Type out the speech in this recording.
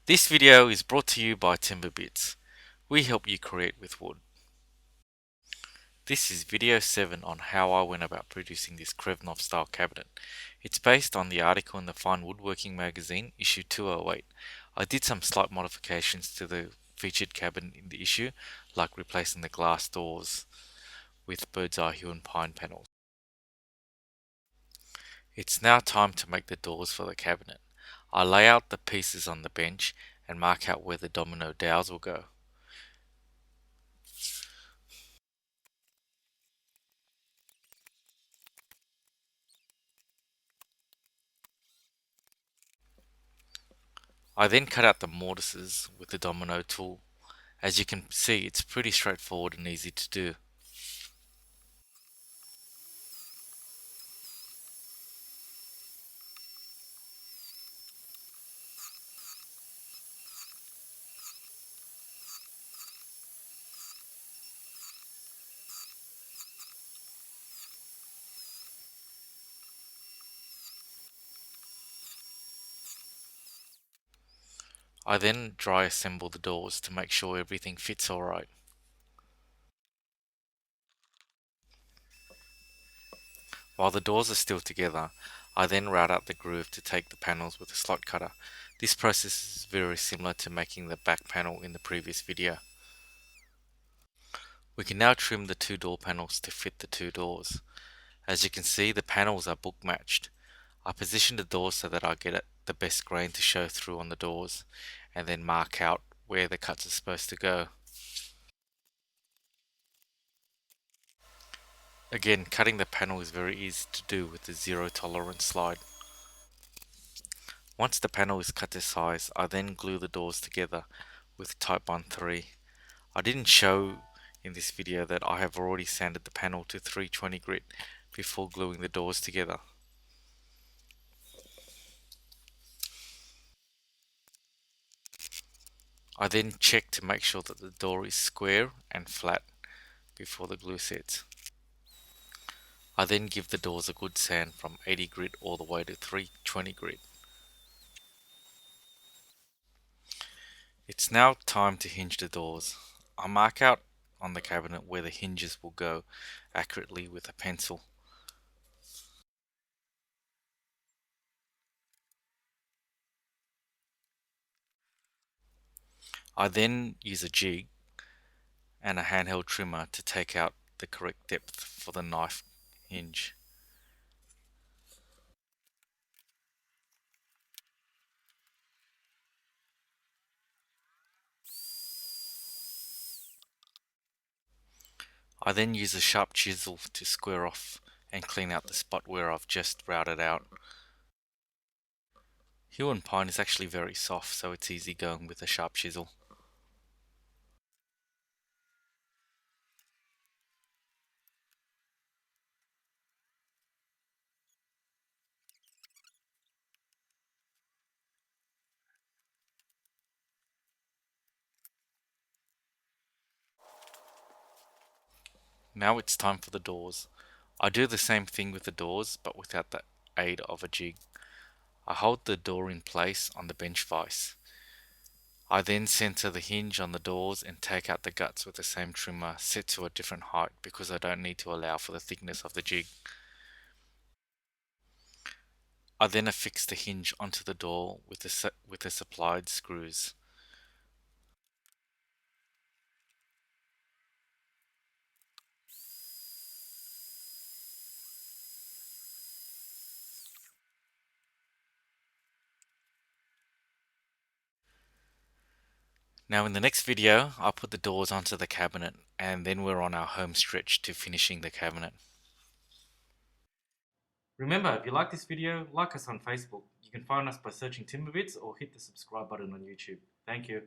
This video is brought to you by Timberbits. We help you create with wood. This is video 7 on how I went about producing this Krevnov style cabinet. It's based on the article in the Fine Woodworking magazine, issue 208. I did some slight modifications to the featured cabinet in the issue, like replacing the glass doors with bird's eye hewn pine panels. It's now time to make the doors for the cabinet. I lay out the pieces on the bench and mark out where the domino dowels will go. I then cut out the mortises with the domino tool. As you can see, it's pretty straightforward and easy to do. I then dry assemble the doors to make sure everything fits alright. While the doors are still together, I then route out the groove to take the panels with a slot cutter. This process is very similar to making the back panel in the previous video. We can now trim the two door panels to fit the two doors. As you can see, the panels are book matched. I position the doors so that I get the best grain to show through on the doors, and then mark out where the cuts are supposed to go. Again, cutting the panel is very easy to do with the zero tolerance slide. Once the panel is cut to size, I then glue the doors together with Type 1-3. I didn't show in this video that I have already sanded the panel to 320 grit before gluing the doors together. I then check to make sure that the door is square and flat before the glue sets. I then give the doors a good sand from 80 grit all the way to 320 grit. It's now time to hinge the doors. I mark out on the cabinet where the hinges will go accurately with a pencil. I then use a jig and a handheld trimmer to take out the correct depth for the knife hinge. I then use a sharp chisel to square off and clean out the spot where I've just routed out. Hewn pine is actually very soft, so it's easy going with a sharp chisel. Now it's time for the doors. I do the same thing with the doors, but without the aid of a jig. I hold the door in place on the bench vise. I then center the hinge on the doors and take out the guts with the same trimmer set to a different height because I don't need to allow for the thickness of the jig. I then affix the hinge onto the door with the supplied screws. Now in the next video, I'll put the doors onto the cabinet and then we're on our home stretch to finishing the cabinet. Remember, if you like this video, like us on Facebook. You can find us by searching Timberbits or hit the subscribe button on YouTube. Thank you.